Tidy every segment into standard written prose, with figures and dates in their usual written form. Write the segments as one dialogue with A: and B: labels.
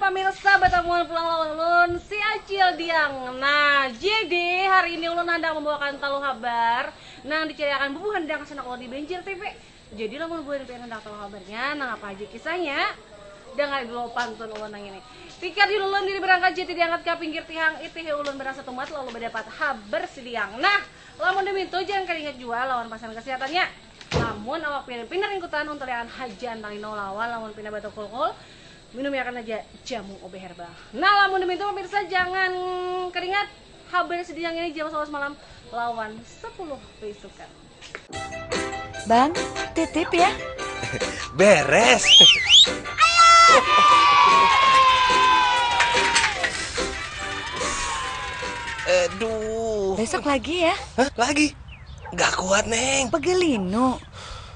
A: pemirsa Batamuan pulang lawan ulun si Acil Diang. Nah, jadi hari ini ulun hendak membawakan talu kabar nang diceriakan bubuhan dang sana kalau di Banjir TV. Jadi lamun bubuhan pengen hendak talu kabarnya nang apa aja kisahnya. Dengan dulu pantun ulun nang ini. Pikir di ulun diri berangkat jadi diangkat ke pinggir tihang itih ulun berasa tomat lalu mendapat kabar si Diang. Nah, lamun demi itu jangan keringat jual lawan pasan kesehatannya. Lamun awak pindah ikutan untuk lihat hajan talino lawan lamun pindah batuk kulkul. Minum ya kan aja jamu OB herbal. Nah, lamun demi itu pemirsa jangan keringat. Habar sedih yang ini jam 11 malam lawan 10 besukan.
B: Bang, titip ya.
C: Beres. Aduh.
B: Besok lagi ya.
C: Hah? Lagi? Gak kuat, Neng.
B: Pegelinu.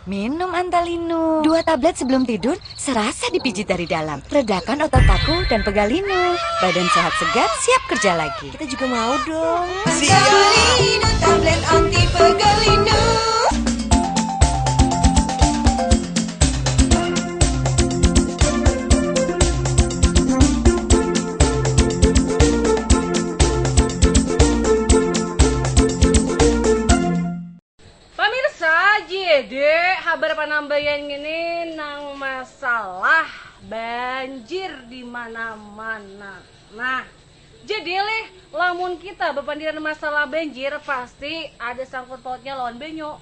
B: Minum Antalino. 2 tablet sebelum tidur, serasa dipijit dari dalam. Redakan otot kaku dan pegalinu. Badan sehat segar, siap kerja lagi. Kita juga mau dong.
C: Siap.
B: Pegalinu, tablet anti pegalinu.
A: Jadi kabar penambahan ini nang masalah banjir di mana-mana. Nah, jadi lamun kita bepandiran masalah banjir pasti ada sangkut pautnya lawan benyo.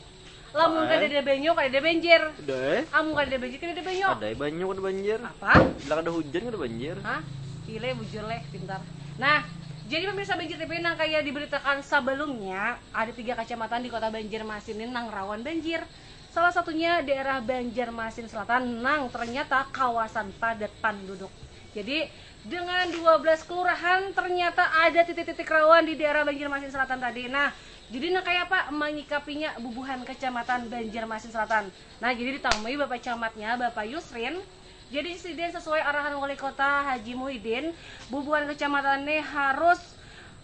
A: Lamun kada ada benyo kada ada banjir.
D: Udah.
A: Amun kada ada banjir kada ada benyo.
D: Ada banyak ada banjir.
A: Apa?
D: Bila ada hujan ada banjir.
A: Hah? Ile bujur pintar. Nah, jadi pemirsa Banjir TV nang kayak diberitakan sebelumnya, ada 3 kecamatan di kota Banjarmasin ini nang rawan banjir. Salah satunya daerah Banjarmasin Selatan nang ternyata kawasan padat penduduk. Jadi dengan 12 kelurahan ternyata ada titik-titik rawan di daerah Banjarmasin Selatan tadi. Nah, jadi nang kayak apa menyikapinya bubuhan kecamatan Banjarmasin Selatan. Nah, jadi ditambahi Bapak Camatnya, Bapak Yusrin. Jadi insiden sesuai arahan Wali Kota Haji Muhyiddin, bubuhan kecamatan ini harus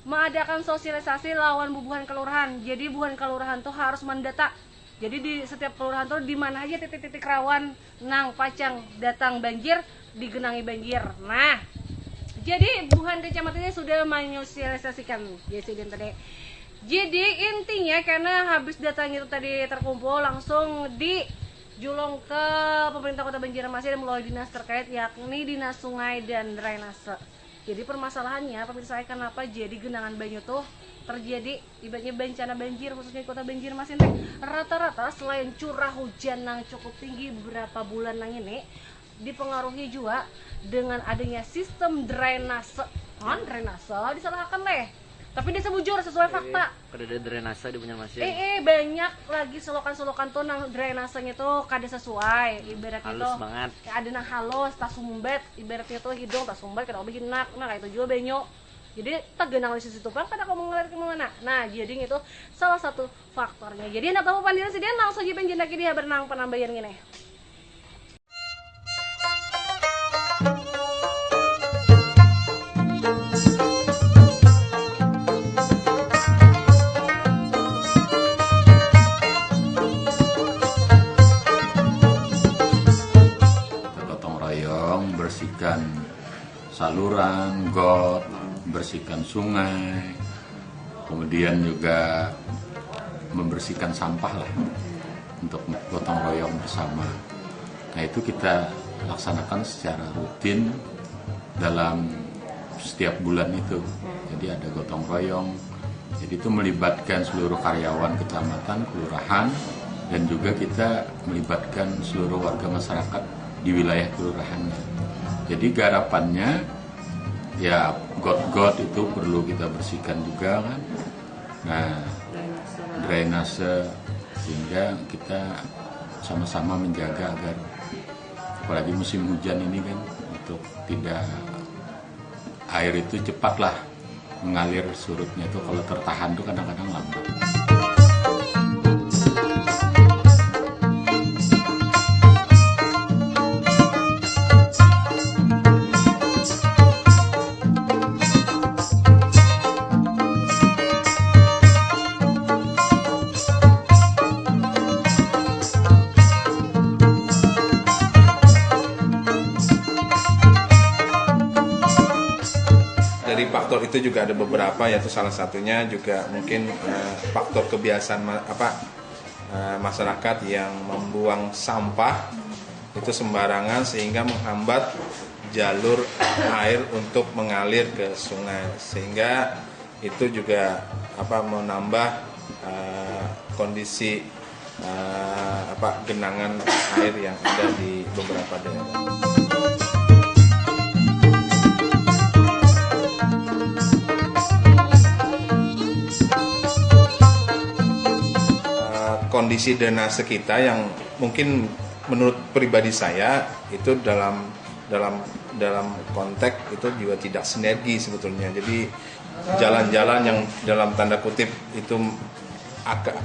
A: mengadakan sosialisasi lawan bubuhan kelurahan. Jadi bubuhan kelurahan tuh harus mendata. Jadi di setiap kelurahan tuh di mana aja titik-titik rawan nang pacang datang banjir, digenangi banjir. Nah, jadi bubuhan kecamatan ini sudah menyosialisasikan insiden tadi. Jadi intinya karena habis datang itu tadi terkumpul langsung julung ke pemerintah kota Banjarmasin melalui dinas terkait yakni dinas sungai dan drainase. Jadi permasalahannya pemirsa kenapa jadi genangan banyu tuh terjadi ibaratnya bencana banjir khususnya di kota Banjarmasin teh rata-rata selain curah hujan yang cukup tinggi beberapa bulan nang ini dipengaruhi juga dengan adanya sistem drainase. Drainase disalahkan tapi dia sebujur sesuai fakta.
D: Kada ada drainase di Banjarmasin.
A: Banyak lagi selokan-selokan tuh nang drainasenya tuh kada sesuai. Ibaratnya
D: halus
A: tuh
D: banget.
A: ada nang halus, tak sumbet. Ibaratnya tuh hidung tak sumbet kada lebih hinak. Nah, kayak itu juga benyo. Jadi tak genang di situ bang kada kamu ngalir ke mana. Nah, jadi itu salah satu faktornya. Jadi nak tahu pandiran sih dia langsung aja penjendaki dia berenang penambahan gini.
E: Bersihkan saluran, got, bersihkan sungai, kemudian juga membersihkan sampah lah untuk gotong royong bersama. Nah itu kita laksanakan secara rutin dalam setiap bulan itu. Jadi ada gotong royong, jadi itu melibatkan seluruh karyawan kecamatan, kelurahan, dan juga kita melibatkan seluruh warga masyarakat di wilayah kelurahannya. Jadi garapannya ya got-got itu perlu kita bersihkan juga kan. Nah, drainase sehingga kita sama-sama menjaga agar apalagi musim hujan ini kan untuk tidak air itu cepatlah mengalir surutnya itu kalau tertahan itu kadang-kadang lambat.
F: dari faktor itu juga ada beberapa, yaitu salah satunya juga mungkin faktor kebiasaan masyarakat yang membuang sampah itu sembarangan sehingga menghambat jalur air untuk mengalir ke sungai, sehingga itu juga menambah kondisi genangan air yang ada di beberapa daerah. Kondisi drainase kita yang mungkin menurut pribadi saya itu dalam konteks itu juga tidak sinergi sebetulnya. Jadi jalan-jalan yang dalam tanda kutip itu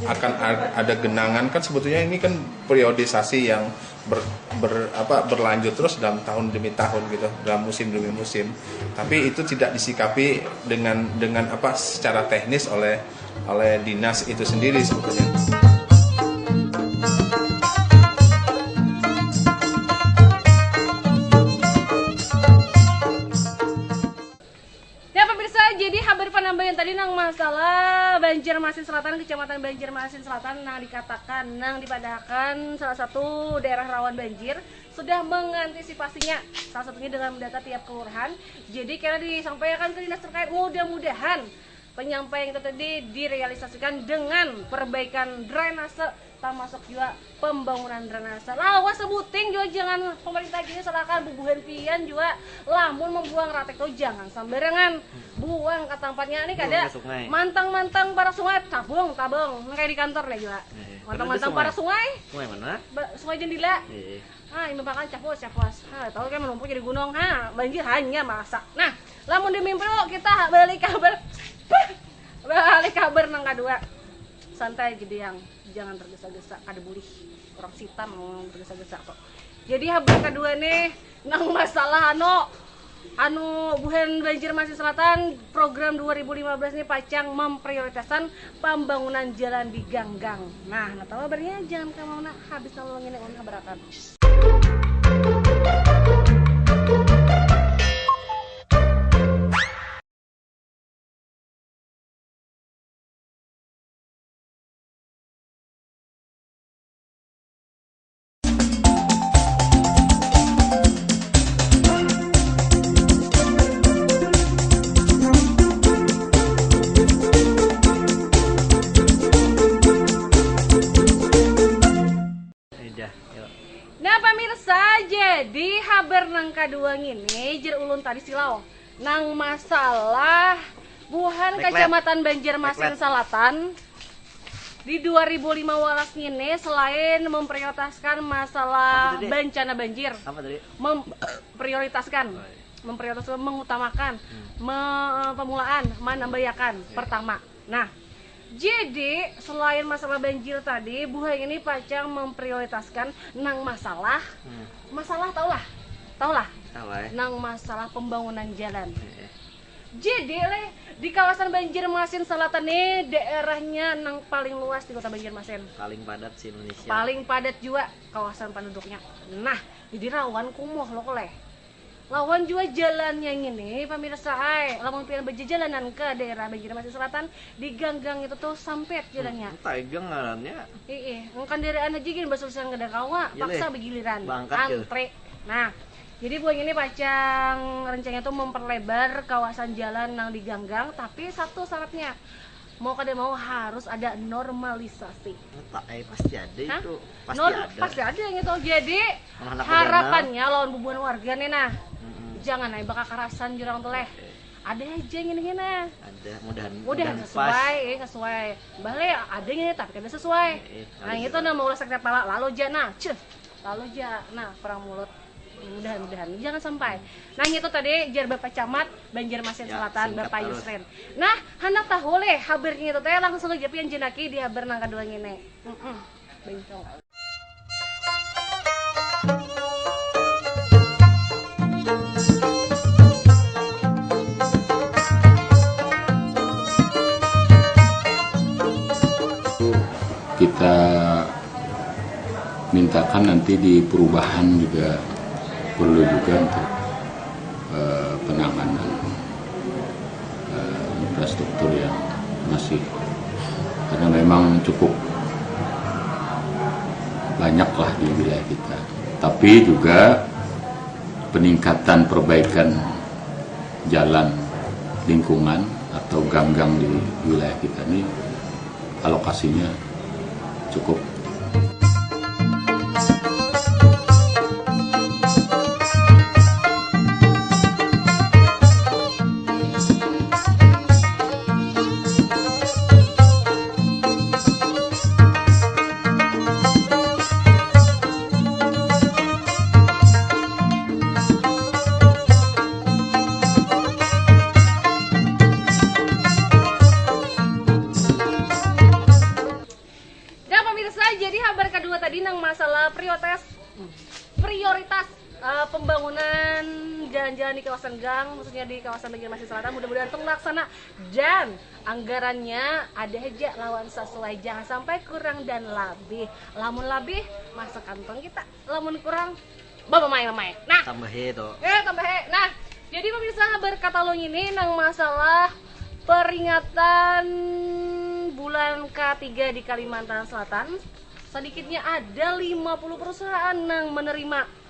F: akan ada genangan, kan sebetulnya ini kan periodisasi yang berlanjut terus dalam tahun demi tahun gitu, dalam musim demi musim. Tapi itu tidak disikapi dengan secara teknis oleh dinas itu sendiri sebetulnya.
A: Penambahan tadi nang masalah Banjarmasin Selatan, Kecamatan Banjarmasin Selatan, nang dikatakan nang dipadahkan salah satu daerah rawan banjir sudah mengantisipasinya, salah satunya dengan mendata tiap kelurahan. Jadi karena disampaikan ke dinas terkait, mudah-mudahan penyampaian itu tadi direalisasikan dengan perbaikan drainase, termasuk juga pembangunan drainase. Lawas sebuting juga jangan pemerintah gini silakan bubuhan pian juga lamun membuang ratek tuh jangan sembarangan buang ke tempatnya. Ini kada mantang-mantang para sungai tabung kayak di kantor lah juga. Mantang-mantang para sungai.
D: Sungai mana?
A: Sungai Jendela. Ini makan capos. Tahu kan menumpuk jadi gunung. Banjir hanya masak. Nah, lamun di mimpi kita balik kabar nang kedua. Santai jadi yang jangan tergesa-gesa, ada bulih orang sita mau tergesa-gesa kok. Jadi habar kedua nih nang masalah anu buhan Banjarmasin Selatan program 2015 ini pacang memprioritaskan pembangunan jalan di ganggang. Nah tahu kabarnya jangan kamu habis nolongin yang habarakan. Jadi haber nang kadua ngini jer ulun tadi silau nang masalah buhan Kecamatan Banjarmasin Selatan di 2005 walas ngini selain memprioritaskan masalah bencana banjir, memprioritaskan mengutamakan pemulaan menambayakan pertama. Nah jadi selain masalah banjir tadi, buah ini pacang memprioritaskan nang masalah tau lah, nang masalah pembangunan jalan. Jadi di kawasan Banjarmasin Selatan ini daerahnya nang paling luas di kota Banjarmasin.
D: Paling padat di Indonesia.
A: Paling padat juga kawasan penduduknya. Nah, jadi rawan kumuh lo koleh. Lawan juga jalannya ini pemirsa lamun pian berjalanan ke daerah Banjarmasin Selatan di ganggang itu tuh sampet jalannya.
D: Taigang ngarannya.
A: Ngkan daerah aja gini basulisan kada kawa paksa begiliran antre. Nah, jadi buang ini pacang rencananya tuh memperlebar kawasan jalan nang di ganggang, tapi satu syaratnya mau kada mau harus ada normalisasi.
D: Pasti ada itu.
A: Pasti ada yang itu. Jadi harapannya lawan bubuhan warga nih jangan bakal karasan jurang toleh. Ada aja gini nah.
D: Ada mudahan
A: sesuai. Bale ada gini tapi kada sesuai. Nah itu mau ulasak kepala lalu perang mulut. Mudah-mudahan jangan sampai. Nah itu tadi jar Bapak Camat Banjarmasin Selatan Bapak Yusren. Nah hendak tahu leh habernya itu teh langsung aja pian jenaki di haber nang kadua ngene. Bencong.
E: Kita mintakan nanti di perubahan juga perlu juga untuk penanganan infrastruktur yang masih, karena memang cukup banyak lah di wilayah kita. Tapi juga peningkatan perbaikan jalan lingkungan atau gang-gang di wilayah kita ini alokasinya cukup.
A: Nah pemirsa, jadi kabar kedua tadi nang masalah prioritas pembangunan jalan-jalan di kawasan gang, maksudnya di kawasan Banjarmasin Selatan, mudah-mudahan terlaksana dan anggarannya ada aja lawan sesuai, jangan sampai kurang dan lebih. Lamun lebih masuk kantong kita, lamun kurang bawa main. Nah,
D: tambah itu.
A: tambah nah, jadi pemirsa berkatalog ini nang masalah peringatan bulan K3 di Kalimantan Selatan, sedikitnya ada 50 perusahaan yang menerima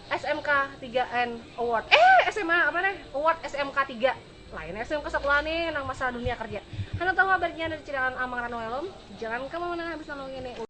A: SMK 3N Award. SMA apa nih? Award SMK 3. Lain SMK sekolah nih nang masalah dunia kerja. Anda tahu kabarnya dari Cirangan Amang Ranoelom? Jangan kemana-mana habis nonton ini.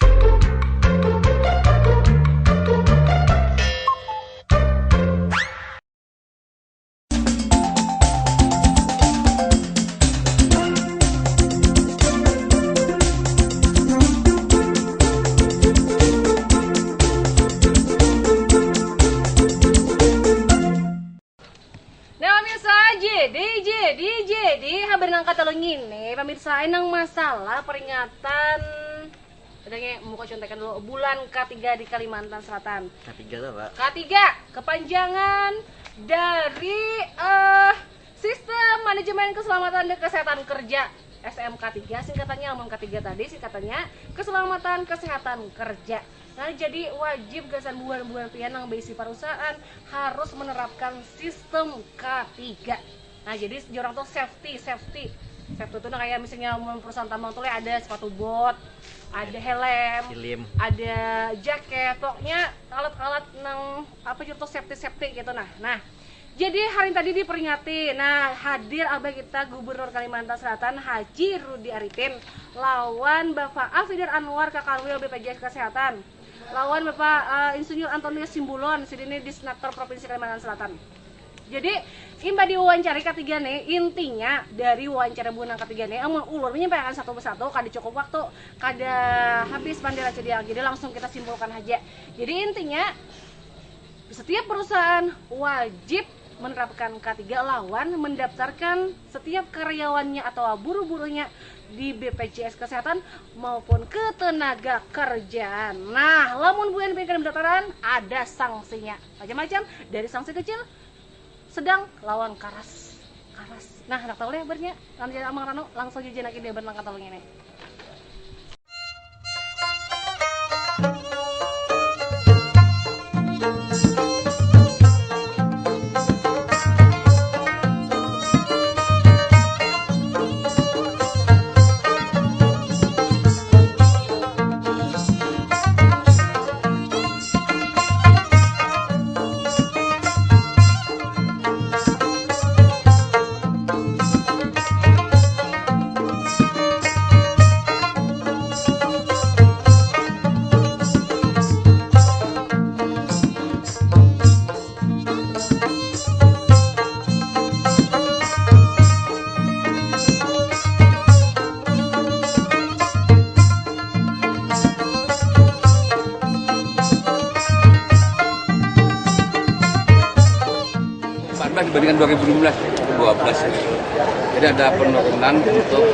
A: Jadi habar nang katalog ini pemirsa nang masalah peringatan adanya muka contekan dulu bulan K3 di Kalimantan Selatan.
D: K3 tuh Pak.
A: K3 kepanjangan dari Sistem Manajemen Keselamatan dan Kesehatan Kerja, SMK 3 singkatannya. Ngomong K3 tadi singkatannya Keselamatan Kesehatan Kerja. Nah, jadi wajib gasan bulan-bulan pian yang besi perusahaan harus menerapkan sistem K3. Nah, jadi orang tuh safety itu nah kayak misalnya perusahaan tambang tuh ada sepatu bot, ada helm, ada jaket, pokoknya alat-alat nang apa gitu safety gitu. Nah jadi hari tadi diperingati. Nah, hadir abah kita Gubernur Kalimantan Selatan Haji Rudi Arifin lawan Bapak Afidar Anwar Kakanwil BPJS Kesehatan, lawan Bapak Insinyur Antonius Simbulon sidini Disnaker Provinsi Kalimantan Selatan. Jadi imba diwawancara K3 nih, intinya dari wawancara bulan K3 nih amun ulur menyampaikan satu persatu kada cukup waktu, kada habis bandera cedia. Jadi langsung kita simpulkan aja. Jadi intinya setiap perusahaan wajib menerapkan K3 lawan mendaftarkan setiap karyawannya atau buru-burunya di BPJS Kesehatan maupun ketenaga kerjaan. Nah, lamun bukan pendaftaran ada sanksinya macam-macam, dari sanksi kecil, sedang, lawan karas. Nah, nak tahu deh bernya nanti Amang Rano langsung jajan dia berlang katalog ini.
G: dibandingkan 2012. Jadi ada penurunan untuk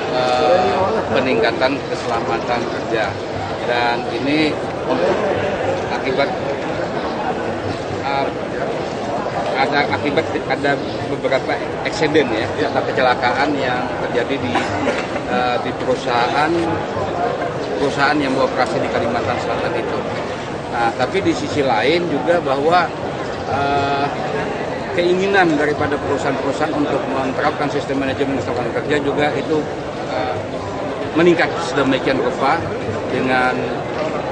G: peningkatan keselamatan kerja, dan ini akibat ada beberapa eksiden ya, atau kecelakaan yang terjadi di perusahaan yang beroperasi di Kalimantan Selatan itu. Nah, tapi di sisi lain juga bahwa keinginan daripada perusahaan-perusahaan untuk menerapkan sistem manajemen keselamatan kerja juga itu meningkat sedemikian rupa dengan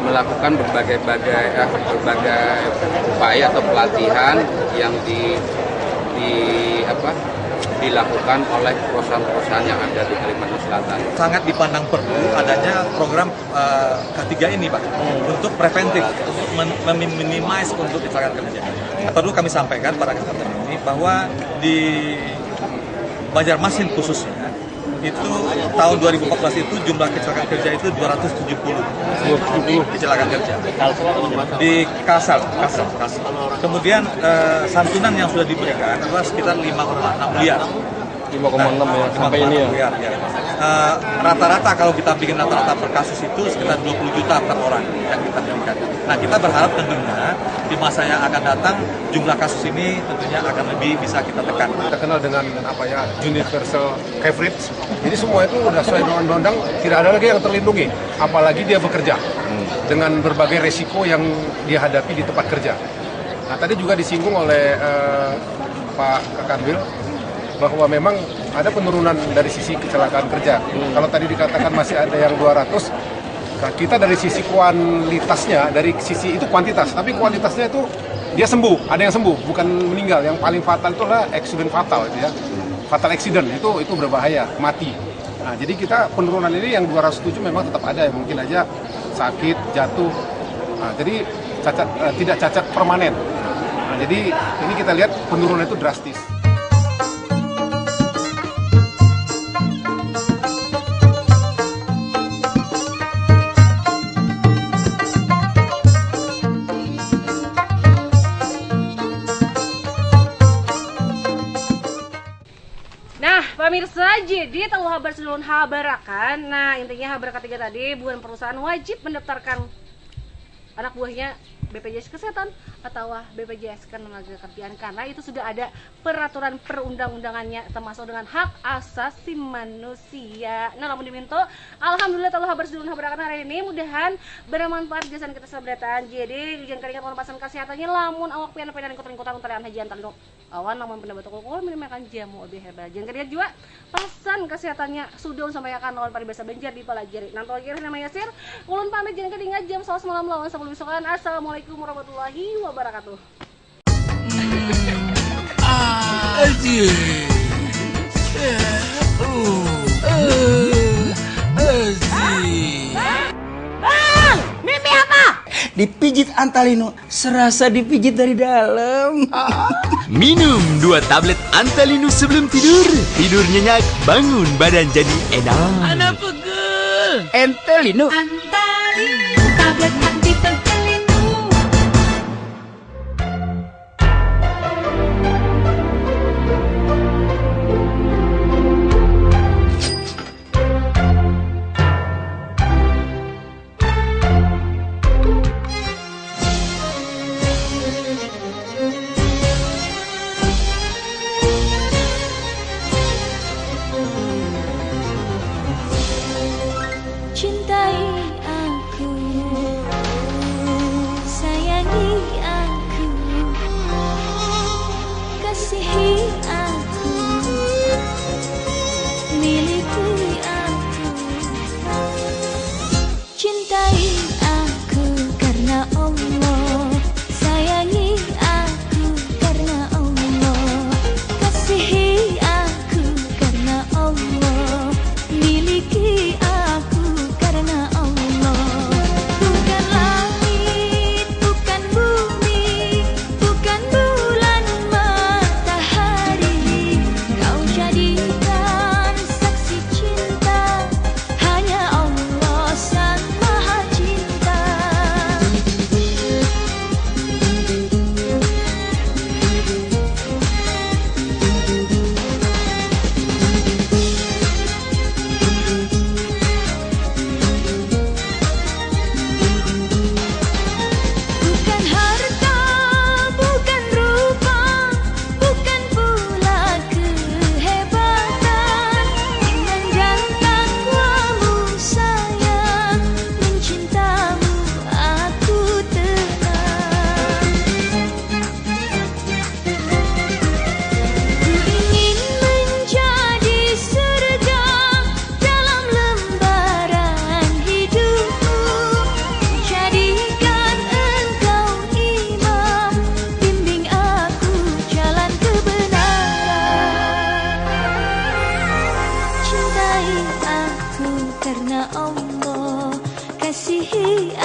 G: melakukan berbagai upaya atau pelatihan yang dilakukan oleh perusahaan-perusahaan yang ada di Kalimantan Selatan.
H: Sangat dipandang perlu adanya program K3 ini, Pak, untuk preventif, untuk meminimais untuk kecelakaan kerja. Perlu kami sampaikan pada kesempatan ini bahwa di Banjarmasin khususnya itu tahun 2014 itu jumlah kecelakaan kerja itu 270 kecelakaan kerja di Kalsel. Kemudian santunan yang sudah diberikan adalah sekitar 5,6 miliar.
I: 5,6 ya sampai ini ya.
H: Rata-rata kalau kita bikin rata-rata per kasus itu sekitar 20 juta per orang yang kita berikan. Nah, kita berharap tentunya di masa yang akan datang jumlah kasus ini tentunya akan lebih bisa kita tekan.
J: Kita kenal dengan universal coverage. Jadi semua itu sudah sesuai dengan undang-undang, tidak ada lagi yang terlindungi, apalagi dia bekerja dengan berbagai resiko yang dia hadapi di tempat kerja. Nah, tadi juga disinggung oleh Pak Kanwil bahwa memang ada penurunan dari sisi kecelakaan kerja. Kalau tadi dikatakan masih ada yang 200, nah kita dari sisi kuantitasnya, dari sisi itu kuantitas, tapi kuantitasnya itu dia sembuh, ada yang sembuh, bukan meninggal. Yang paling fatal itu adalah accident fatal, ya. Fatal accident itu berbahaya, mati. Nah, jadi kita penurunan ini yang 207 memang tetap ada, mungkin aja sakit, jatuh. Nah, jadi tidak cacat permanen. Nah, jadi ini kita lihat penurunan itu drastis.
A: Pemirsa, jadi telah habar sebelum habarakan. Nah, intinya habar ketiga tadi, bukan perusahaan wajib mendaftarkan anak buahnya BPJS Kesehatan atau BPJS Ketenagakerjaan karena itu sudah ada peraturan perundang-undangannya termasuk dengan hak asasi manusia. Nah, namun diminto, alhamdulillah telah habar sebelum habarakan hari ini mudahan bermanfaat jasan kita sabratan. Jadi jangan keringat pasan kesehatannya lamun awak pian dan kota-kota untarian haji antar awan namun pendapat alkohol minimalkan jamu lebih herbal. Jangan keringat juga pasan kesehatannya sudah sampai akan lawan pada bahasa Banjar di Palajari. Nanti lagi namanya Yasir, ulun pamit jangan keringat jam 11 malam lawan sebelum besokan. Assalamualaikum warahmatullahi wabarakatuh.
B: Mimpi apa?
K: Dipijit Antalino, serasa dipijit dari dalam.
L: Minum 2 tablet Antalino sebelum tidur. Tidur nyenyak, bangun badan jadi enak.
K: Anak pegel. Antalino.
B: Antalino, tablet anti pegel.
M: Cintai aku
B: karena Allah kasihi